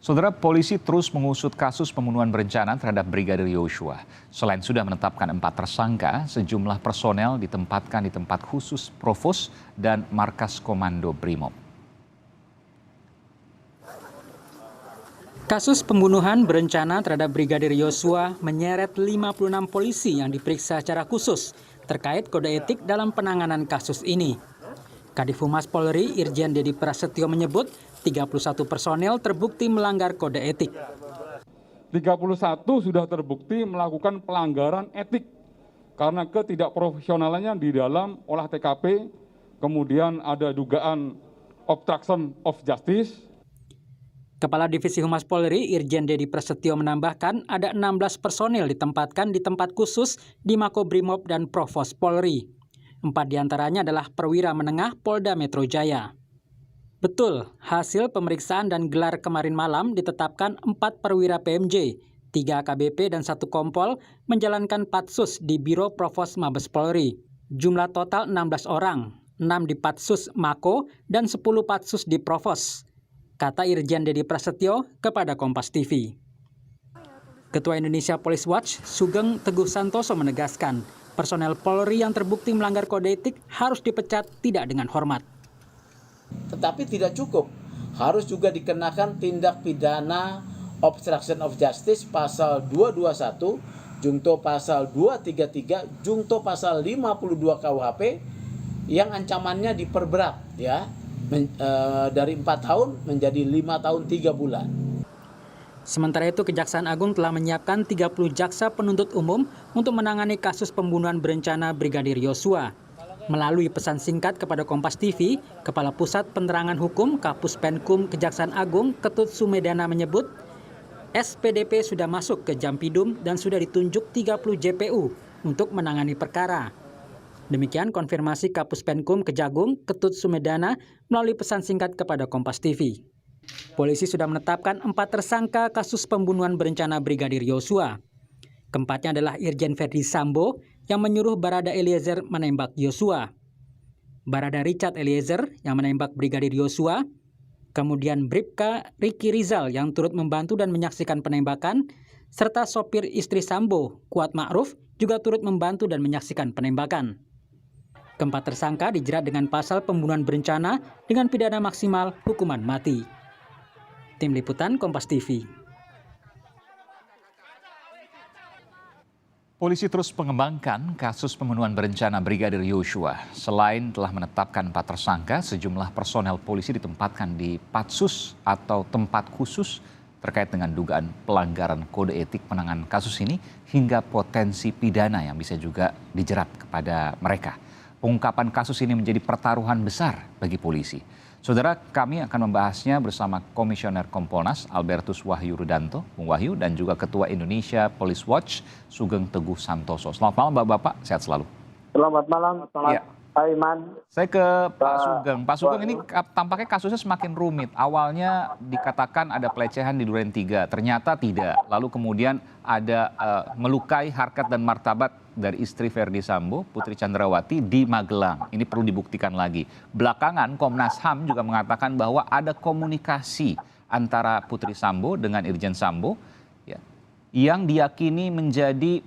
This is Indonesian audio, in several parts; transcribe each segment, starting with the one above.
Saudara, polisi terus mengusut kasus pembunuhan berencana terhadap Brigadir Yosua. Selain sudah menetapkan 4 tersangka, sejumlah personel ditempatkan di tempat khusus Provos dan Markas Komando Brimob. Kasus pembunuhan berencana terhadap Brigadir Yosua menyeret 56 polisi yang diperiksa secara khusus terkait kode etik dalam penanganan kasus ini. Kadif Humas Polri Irjen Dedi Prasetyo menyebut 31 personel terbukti melanggar kode etik. 31 sudah terbukti melakukan pelanggaran etik karena ketidakprofesionalannya di dalam olah TKP, kemudian ada dugaan obstruction of justice. Kepala Divisi Humas Polri Irjen Dedi Prasetyo menambahkan ada 16 personil ditempatkan di tempat khusus di Makobrimob dan Provos Polri. 4 diantaranya adalah perwira menengah Polda Metro Jaya. Betul, hasil pemeriksaan dan gelar kemarin malam ditetapkan 4 perwira PMJ, 3 AKBP dan 1 Kompol menjalankan patsus di Biro Provos Mabes Polri. Jumlah total 16 orang, 6 di patsus Mako dan 10 patsus di Provos, kata Irjen Dedi Prasetyo kepada Kompas TV. Ketua Indonesia Police Watch, Sugeng Teguh Santoso menegaskan, personel Polri yang terbukti melanggar kode etik harus dipecat tidak dengan hormat. Tetapi tidak cukup, harus juga dikenakan tindak pidana obstruction of justice pasal 221, jungto pasal 233, jungto pasal 52 KUHP yang ancamannya diperberat ya, dari 4 tahun menjadi 5 tahun 3 bulan. Sementara itu, Kejaksaan Agung telah menyiapkan 30 jaksa penuntut umum untuk menangani kasus pembunuhan berencana Brigadir Yosua. Melalui pesan singkat kepada Kompas TV, Kepala Pusat Penerangan Hukum Kapus Penkum Kejaksaan Agung Ketut Sumedana menyebut, SPDP sudah masuk ke Jampidum dan sudah ditunjuk 30 JPU untuk menangani perkara. Demikian konfirmasi Kapus Penkum Kejagung Ketut Sumedana melalui pesan singkat kepada Kompas TV. Polisi sudah menetapkan 4 tersangka kasus pembunuhan berencana Brigadir Yosua. Keempatnya adalah Irjen Ferdi Sambo yang menyuruh Barada Eliezer menembak Yosua, Barada Richard Eliezer yang menembak Brigadir Yosua, kemudian Bribka Ricky Rizal yang turut membantu dan menyaksikan penembakan, serta sopir istri Sambo, Kuat Ma'ruf, juga turut membantu dan menyaksikan penembakan. Keempat tersangka dijerat dengan pasal pembunuhan berencana dengan pidana maksimal hukuman mati. Tim Liputan Kompas TV. Polisi terus mengembangkan kasus pembunuhan berencana Brigadir Yosua. Selain telah menetapkan 4 tersangka, sejumlah personel polisi ditempatkan di patsus atau tempat khusus terkait dengan dugaan pelanggaran kode etik penanganan kasus ini hingga potensi pidana yang bisa juga dijerat kepada mereka. Pengungkapan kasus ini menjadi pertaruhan besar bagi polisi. Saudara, kami akan membahasnya bersama Komisioner Kompolnas Albertus Wahyu Rudanto, Bung Wahyu, dan juga Ketua Indonesia Police Watch Sugeng Teguh Santoso. Selamat malam Bapak-Bapak, sehat selalu. Selamat malam, selamat Pak Iman. Saya ke Pak Sugeng. Pak Sugeng, ini tampaknya kasusnya semakin rumit. Awalnya dikatakan ada pelecehan di Duren 3, ternyata tidak. Lalu kemudian ada melukai harkat dan martabat dari istri Ferdi Sambo, Putri Chandrawati di Magelang. Ini perlu dibuktikan lagi. Belakangan Komnas HAM juga mengatakan bahwa ada komunikasi antara Putri Sambo dengan Irjen Sambo ya, yang diyakini menjadi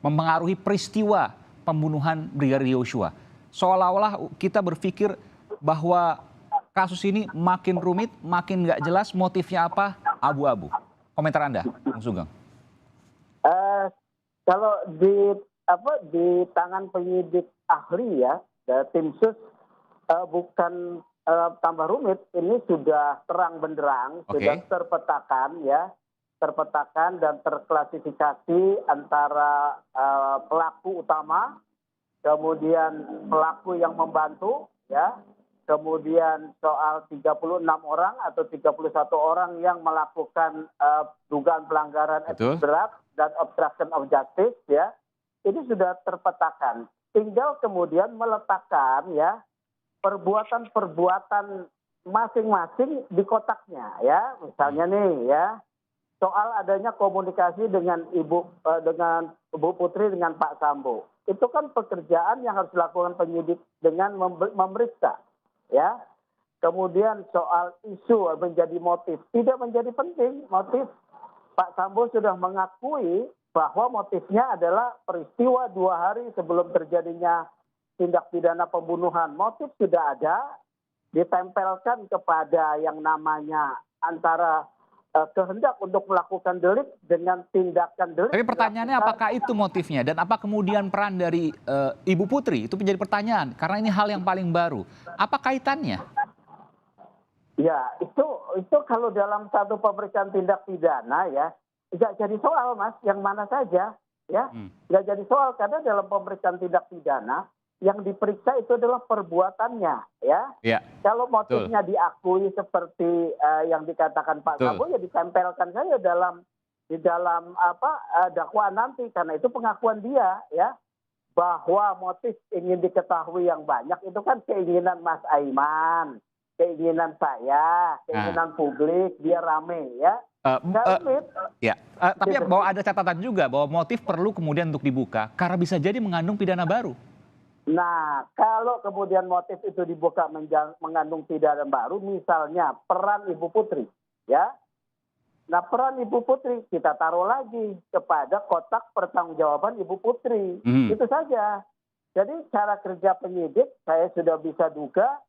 mempengaruhi peristiwa pembunuhan Brigadir Yosua. Seolah-olah kita berpikir bahwa kasus ini makin rumit, makin nggak jelas motifnya apa, abu-abu. Komentar Anda, Bung Sugeng. Kalau di tangan penyidik ahli ya, tim sus bukan tambah rumit, ini sudah terang benderang, sudah terpetakan ya, terpetakan dan terklasifikasi antara pelaku utama, kemudian pelaku yang membantu ya, kemudian soal 36 orang atau 31 orang yang melakukan dugaan pelanggaran etik berat dan obstruction of justice ya, ini sudah terpetakan. Tinggal kemudian meletakkan ya perbuatan-perbuatan masing-masing di kotaknya ya. Misalnya nih ya, soal adanya komunikasi dengan Ibu Putri dengan Pak Sambo. Itu kan pekerjaan yang harus dilakukan penyidik dengan memeriksa ya. kemudian soal isu menjadi motif. Tidak menjadi penting motif. Pak Sambo sudah mengakui bahwa motifnya adalah peristiwa 2 hari sebelum terjadinya tindak pidana pembunuhan. Motif sudah ada, ditempelkan kepada yang namanya antara kehendak untuk melakukan delik dengan tindakan delik. Tapi pertanyaannya apakah itu motifnya dan apa kemudian peran dari Ibu Putri? Itu menjadi pertanyaan karena ini hal yang paling baru. Apa kaitannya? Ya, itu kalau dalam satu pemeriksaan tindak pidana ya, nggak jadi soal, Mas, yang mana saja, ya. Nggak jadi soal karena dalam pemeriksaan tindak pidana yang diperiksa itu adalah perbuatannya, ya. Ya. Kalau motifnya diakui seperti yang dikatakan Pak Sambo, ya ditempelkan saja di dalam dakwaan nanti karena itu pengakuan dia, ya. Bahwa motif ingin diketahui yang banyak itu kan keinginan Mas Aiman, keinginan saya, keinginan publik, biar rame, ya. Tapi bahwa ada catatan juga bahwa motif perlu kemudian untuk dibuka karena bisa jadi mengandung pidana baru. Nah, kalau kemudian motif itu dibuka mengandung pidana baru, misalnya peran Ibu Putri, ya. Nah, peran Ibu Putri kita taruh lagi kepada kotak pertanggungjawaban Ibu Putri. Itu saja. Jadi cara kerja penyidik saya sudah bisa duga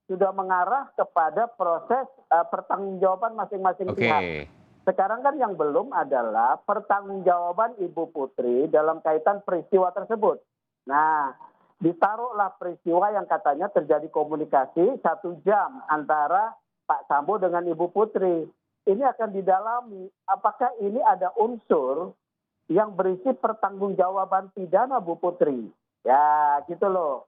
sudah mengarah kepada proses pertanggungjawaban masing-masing pihak. Sekarang kan yang belum adalah pertanggungjawaban Ibu Putri dalam kaitan peristiwa tersebut. Nah, ditaruhlah peristiwa yang katanya terjadi komunikasi 1 jam antara Pak Sambo dengan Ibu Putri. Ini akan didalami apakah ini ada unsur yang berisi pertanggungjawaban pidana Bu Putri. Ya, gitu loh.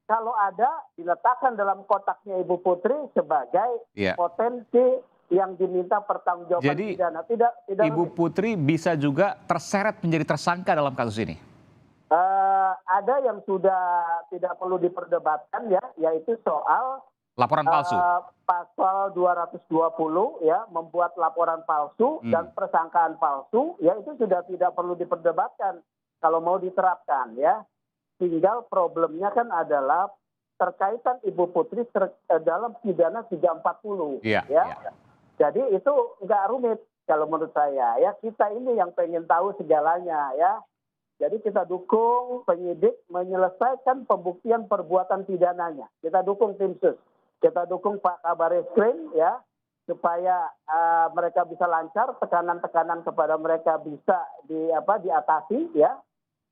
Kalau ada, diletakkan dalam kotaknya Ibu Putri sebagai potensi yang diminta pertanggungjawaban pidana. Tidak Ibu Putri bisa juga terseret menjadi tersangka dalam kasus ini? Ada yang sudah tidak perlu diperdebatkan, ya, yaitu soal laporan palsu. Pasal 220, ya, membuat laporan palsu dan persangkaan palsu, ya, itu sudah tidak perlu diperdebatkan kalau mau diterapkan, ya. Tinggal problemnya kan adalah terkaitan Ibu Putri dalam pidana 340. Ya. Jadi itu nggak rumit kalau menurut saya. Ya, kita ini yang pengen tahu segalanya, ya. Jadi kita dukung penyidik menyelesaikan pembuktian perbuatan pidananya. Kita dukung tim sus. Kita dukung Pak Kabar Eskrim, ya, supaya mereka bisa lancar, tekanan-tekanan kepada mereka bisa diatasi, ya.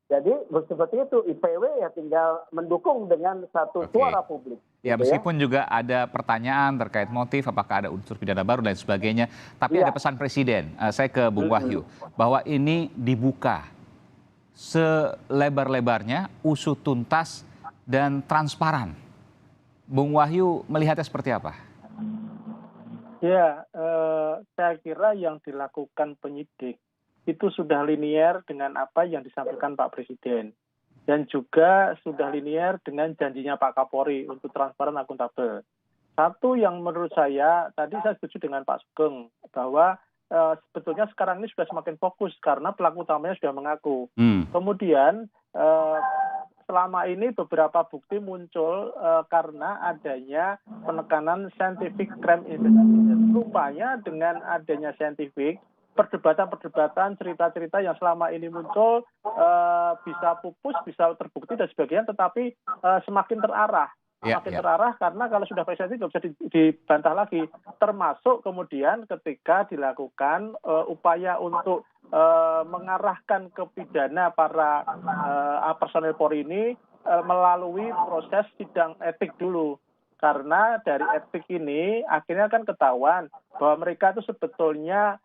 Jadi seperti itu IPW ya tinggal mendukung dengan satu suara publik. Ya, meskipun juga ada pertanyaan terkait motif, apakah ada unsur pidana baru dan sebagainya. Tapi ada pesan Presiden, saya ke Bung Wahyu, bahwa ini dibuka selebar-lebarnya, usut tuntas dan transparan. Bung Wahyu melihatnya seperti apa? Ya, saya kira yang dilakukan penyidik itu sudah linier dengan apa yang disampaikan Pak Presiden. Dan juga sudah linier dengan janjinya Pak Kapolri untuk transparan akuntabel. Satu yang menurut saya, tadi saya setuju dengan Pak Sugeng, bahwa sebetulnya sekarang ini sudah semakin fokus karena pelaku utamanya sudah mengaku. Kemudian selama ini beberapa bukti muncul karena adanya penekanan scientific crime investigation. Rupanya dengan adanya scientific, perdebatan-perdebatan, cerita-cerita yang selama ini muncul bisa pupus, bisa terbukti dan sebagainya, tetapi semakin terarah. Terarah karena kalau sudah presensi tidak bisa dibantah lagi. Termasuk kemudian ketika dilakukan upaya untuk mengarahkan ke pidana para personel Polri ini melalui proses sidang etik dulu. Karena dari etik ini akhirnya kan ketahuan bahwa mereka itu sebetulnya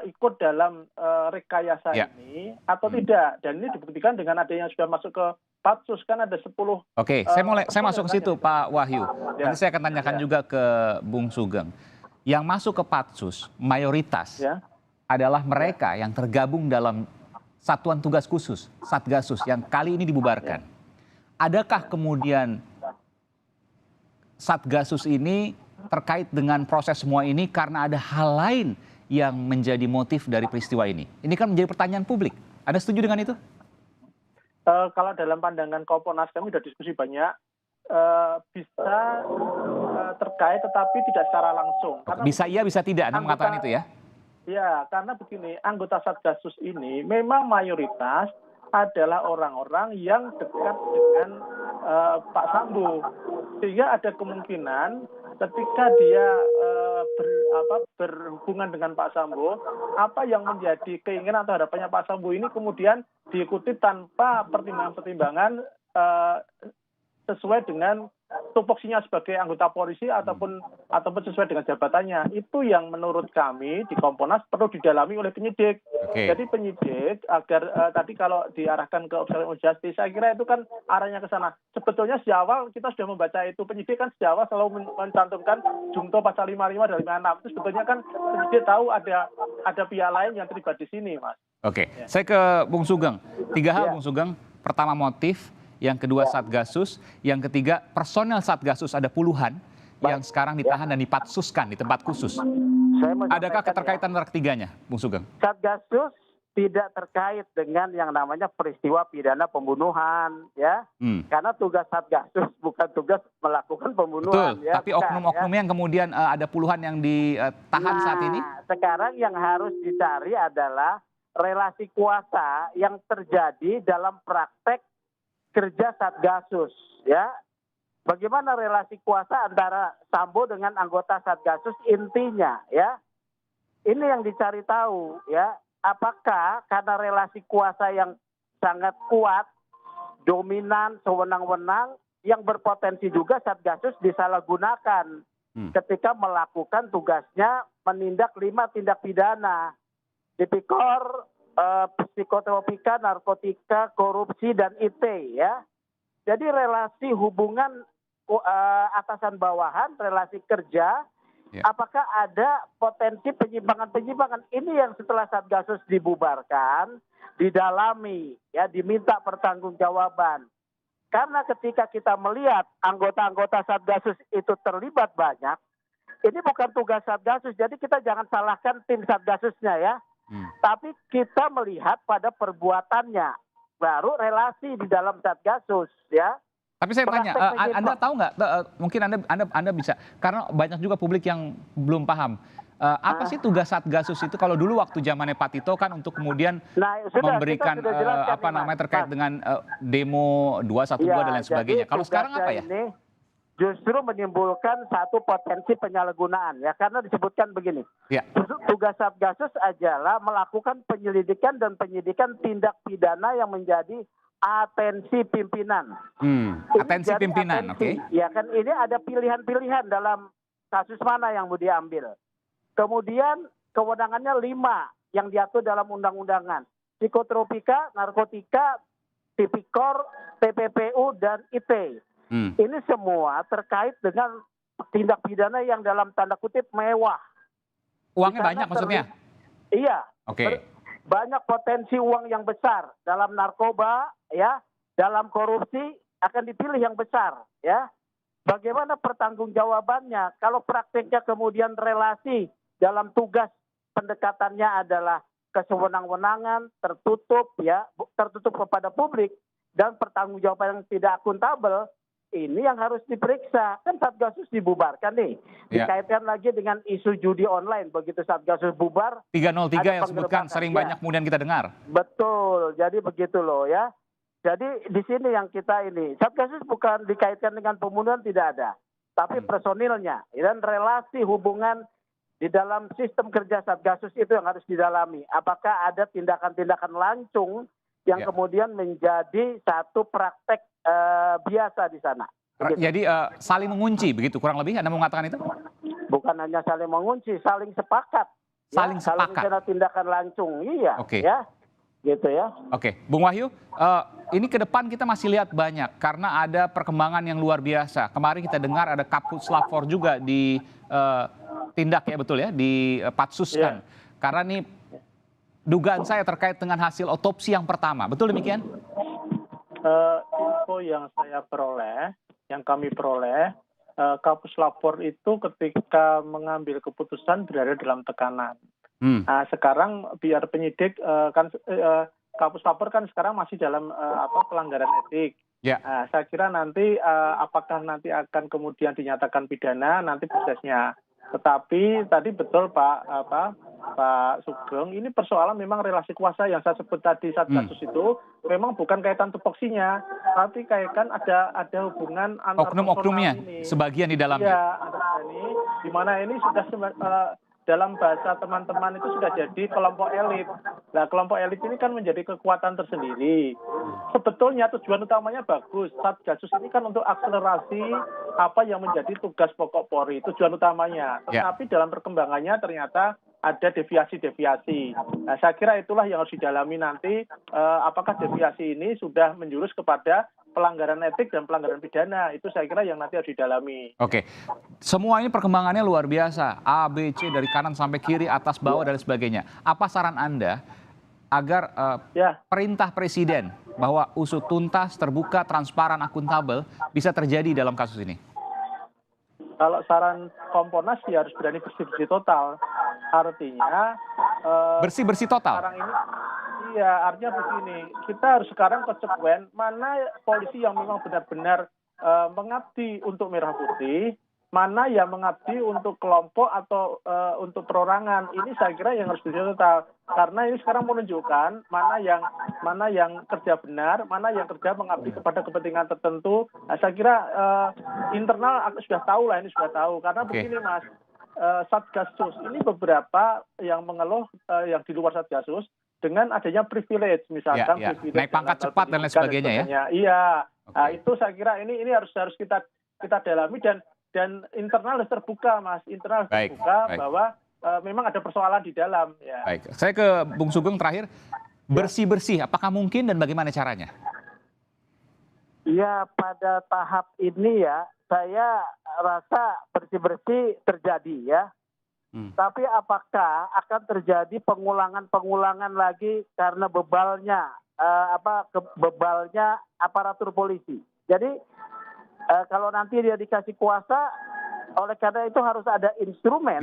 ikut dalam rekayasa ini atau tidak, dan ini dibuktikan dengan adanya yang sudah masuk ke Patsus, kan ada 10. Oke, saya masuk ke situ Pak Wahyu. Nanti saya akan tanyakan juga ke Bung Sugeng. Yang masuk ke Patsus mayoritas adalah mereka yang tergabung dalam Satuan Tugas Khusus Satgasus yang kali ini dibubarkan. Adakah kemudian Satgasus ini terkait dengan proses semua ini karena ada hal lain yang menjadi motif dari peristiwa ini? Ini kan menjadi pertanyaan publik. Anda setuju dengan itu? Kalau dalam pandangan Kompolnas kami sudah diskusi banyak, bisa terkait tetapi tidak secara langsung. Karena Bisa iya, bisa tidak, Anda mengatakan itu ya? ya, karena begini, anggota Satgasus ini memang mayoritas adalah orang-orang yang dekat dengan Pak Sambo, sehingga ada kemungkinan ketika dia berhubungan dengan Pak Sambo, apa yang menjadi keinginan atau harapannya Pak Sambo ini kemudian diikuti tanpa pertimbangan-pertimbangan sesuai dengan tupoksinya sebagai anggota polisi ataupun sesuai dengan jabatannya. Itu yang menurut kami di Kompolnas perlu didalami oleh penyidik. Oke. Jadi penyidik agar tadi kalau diarahkan ke obstruction of justice, saya kira itu kan arahnya ke sana. Sebetulnya sejak awal kita sudah membaca itu, penyidik kan sejak awal selalu mencantumkan Jungto pasal 55 dan 56. Itu sebetulnya kan penyidik tahu ada pihak lain yang terlibat di sini, Mas. Oke, saya ke Bung Sugeng. 3 hal, Bung Sugeng. Pertama motif, yang kedua Satgasus, yang ketiga personel Satgasus ada puluhan yang sekarang ditahan dan dipatsuskan di tempat khusus. Adakah keterkaitan antara ketiganya, Bung Sugeng? Satgasus tidak terkait dengan yang namanya peristiwa pidana pembunuhan, ya. Karena tugas Satgasus bukan tugas melakukan pembunuhan. Betul, ya, tapi oknum-oknum yang kemudian ada puluhan yang ditahan saat ini? Sekarang yang harus dicari adalah relasi kuasa yang terjadi dalam praktek kerja Satgasus, ya. Bagaimana relasi kuasa antara Sambo dengan anggota Satgasus intinya, ya. Ini yang dicari tahu, ya. Apakah karena relasi kuasa yang sangat kuat, dominan, sewenang-wenang, yang berpotensi juga Satgasus disalahgunakan ketika melakukan tugasnya menindak 5 tindak pidana. Tipikor, psikotropika, narkotika, korupsi, dan IT, ya. Jadi relasi hubungan atasan bawahan, relasi kerja, apakah ada potensi penyimpangan-penyimpangan ini yang setelah Satgasus dibubarkan, didalami, ya, diminta pertanggungjawaban. Karena ketika kita melihat anggota-anggota Satgasus itu terlibat banyak, ini bukan tugas Satgasus, jadi kita jangan salahkan tim Satgasusnya, ya. Tapi kita melihat pada perbuatannya, baru relasi di dalam Satgasus, ya. Tapi saya tanya, Anda tahu nggak? Mungkin Anda bisa, karena banyak juga publik yang belum paham. Apa sih tugas Satgasus itu? Kalau dulu waktu zamannya Pak Tito kan untuk kemudian memberikan terkait dengan demo 212 dan lain sebagainya. Kalau sekarang apa ya? Ini justru menimbulkan satu potensi penyalahgunaan, ya, karena disebutkan begini. Ya. Tugas Satgasus adalah melakukan penyelidikan dan penyidikan tindak pidana yang menjadi atensi pimpinan. Atensi pimpinan, oke. Ya kan, ini ada pilihan-pilihan dalam kasus mana yang mau diambil. Kemudian kewenangannya 5 yang diatur dalam undang-undangan. Psikotropika, narkotika, tipikor, TPPU, dan IT. Ini semua terkait dengan tindak pidana yang dalam tanda kutip mewah. Uangnya banyak maksudnya? Iya. Oke. Banyak potensi uang yang besar dalam narkoba, ya, dalam korupsi akan dipilih yang besar, ya. Bagaimana pertanggungjawabannya kalau prakteknya kemudian relasi dalam tugas pendekatannya adalah kesewenang-wenangan, tertutup, ya, tertutup kepada publik, dan pertanggungjawaban yang tidak akuntabel, ini yang harus diperiksa. Kan Satgasus dibubarkan nih. Dikaitkan lagi dengan isu judi online. Begitu Satgasus bubar, 303 yang disebutkan sering banyak kemudian kita dengar. Betul, jadi begitu loh, ya. Jadi di sini yang kita ini, Satgasus bukan dikaitkan dengan pembunuhan, tidak ada. Tapi personilnya dan relasi hubungan di dalam sistem kerja Satgasus itu yang harus didalami. Apakah ada tindakan-tindakan lancung yang kemudian menjadi satu praktek biasa di sana. Begitu. Jadi saling mengunci begitu kurang lebih Anda mau mengatakan itu? Bukan hanya saling mengunci, saling sepakat. Saling sepakat. Saling tindakan lancung, iya. Oke. Ya, gitu ya. Oke, Bung Wahyu, ini ke depan kita masih lihat banyak karena ada perkembangan yang luar biasa. Kemarin kita dengar ada Kapus Lapor juga ditindak ya, betul ya, dipatsuskan. Karena ini dugaan saya terkait dengan hasil otopsi yang pertama, betul demikian? Info yang saya peroleh, yang kami peroleh, Kapus Lapor itu ketika mengambil keputusan berada dalam tekanan. Nah, sekarang biar penyidik Kapus Lapor kan sekarang masih dalam pelanggaran etik. Ya. Nah, saya kira nanti apakah nanti akan kemudian dinyatakan pidana nanti prosesnya. Tetapi tadi betul Pak Sugeng, ini persoalan memang relasi kuasa yang saya sebut tadi saat kasus itu memang bukan kaitan tupoksinya, tapi kaitan ada hubungan antar Oknum-oknumnya, ini. sebagian di dalamnya. Iya, ini di mana ini sudah dalam bahasa teman-teman itu sudah jadi kelompok elit. Nah, kelompok elit ini kan menjadi kekuatan tersendiri. Sebetulnya tujuan utamanya bagus. Satgasus ini kan untuk akselerasi apa yang menjadi tugas pokok Polri, tujuan utamanya. Tetapi dalam perkembangannya ternyata ada deviasi-deviasi. Nah, saya kira itulah yang harus didalami nanti, apakah deviasi ini sudah menjurus kepada pelanggaran etik dan pelanggaran pidana. Itu saya kira yang nanti harus didalami. Oke, semua ini perkembangannya luar biasa. A, B, C, dari kanan sampai kiri, atas, bawah, dan sebagainya. Apa saran Anda agar perintah Presiden bahwa usut tuntas, terbuka, transparan, akuntabel bisa terjadi dalam kasus ini? Kalau saran Kompolnas ya harus berani bersih-bersih total. Artinya bersih-bersih total. Sekarang ini iya, artinya begini, kita harus sekarang konsekuen mana polisi yang memang benar-benar mengabdi untuk Merah Putih, mana yang mengabdi untuk kelompok atau untuk perorangan. Ini saya kira yang harus bersih total. Karena ini sekarang menunjukkan mana yang kerja benar, mana yang kerja mengabdi kepada kepentingan tertentu. Nah, saya kira internal sudah tahu lah, ini sudah tahu. Karena begini Mas, Satgasus ini beberapa yang mengeluh yang di luar Satgasus dengan adanya privilege, misalkan privilege naik pangkat cepat dan lain sebagainya ya. Iya, nah, itu saya kira ini harus kita dalami dan internal harus terbuka Mas, internal harus terbuka bahwa memang ada persoalan di dalam. Ya. Baik, saya ke Bung Sugeng terakhir, bersih-bersih, apakah mungkin dan bagaimana caranya? Ya, pada tahap ini ya, saya rasa bersih-bersih terjadi ya. Tapi apakah akan terjadi pengulangan lagi karena bebalnya aparatur polisi. Jadi kalau nanti dia dikasih kuasa, oleh karena itu harus ada instrumen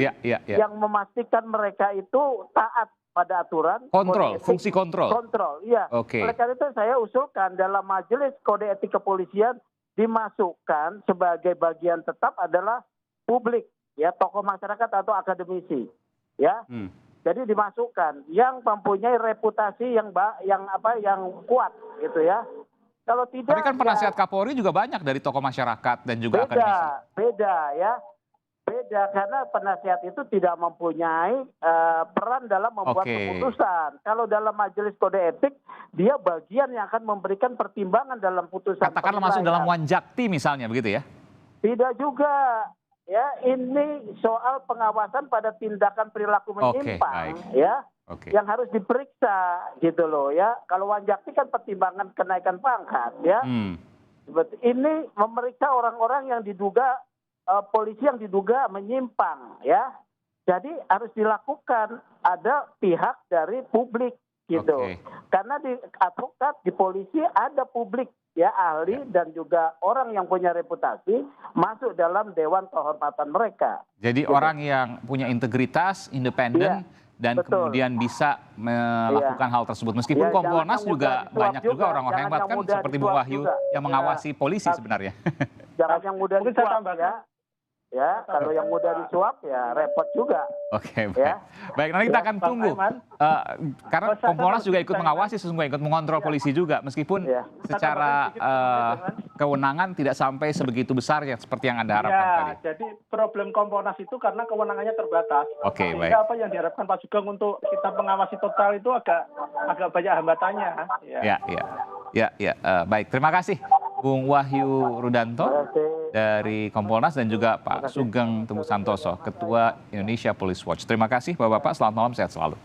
yang memastikan mereka itu taat pada aturan. Kontrol, fungsi kontrol. Kontrol, iya. Oleh karena itu saya usulkan dalam majelis kode etik kepolisian dimasukkan sebagai bagian tetap adalah publik. Ya, tokoh masyarakat atau akademisi, ya. Jadi dimasukkan yang mempunyai reputasi yang kuat, gitu ya. Kalau tidak, tapi kan penasihat Kapolri juga banyak dari tokoh masyarakat dan juga akademisi. Beda karena penasihat itu tidak mempunyai peran dalam membuat keputusan. Kalau dalam majelis kode etik, dia bagian yang akan memberikan pertimbangan dalam putusan. Katakanlah masuk dalam Wanjakti misalnya, begitu ya? Tidak juga. Ya, ini soal pengawasan pada tindakan perilaku menyimpang, yang harus diperiksa, gitu loh ya. Kalau Wanjakti kan pertimbangan kenaikan pangkat, ya. Ini memeriksa orang-orang yang diduga polisi yang diduga menyimpang, ya. Jadi harus dilakukan ada pihak dari publik, gitu. Karena di advokat, di polisi ada publik. Ya, ahli dan juga orang yang punya reputasi masuk dalam dewan kehormatan mereka. Jadi orang yang punya integritas, independen, dan kemudian bisa melakukan hal tersebut. Meskipun Kompolnas juga banyak juga orang-orang hebat kan, seperti Bung Wahyu yang mengawasi polisi sebenarnya. Jangan yang mudah disuap ya. Ya, kalau yang mudah disuap ya repot juga. Oke, baik. Baik, nanti kita akan tunggu. Karena Kompolnas juga ikut mengawasi sesungguhnya, ikut mengontrol polisi juga. Meskipun secara kewenangan tidak sampai sebegitu besarnya seperti yang Anda harapkan tadi. Jadi problem Kompolnas itu karena kewenangannya terbatas. Baik. Apa yang diharapkan Pak Sugeng untuk kita mengawasi total itu agak banyak hambatannya. Baik, terima kasih Bung Wahyu Rudanto dari Kompolnas dan juga Pak Sugeng Teguh Santoso, Ketua Indonesia Police Watch. Terima kasih Bapak-Bapak, selamat malam, sehat selalu.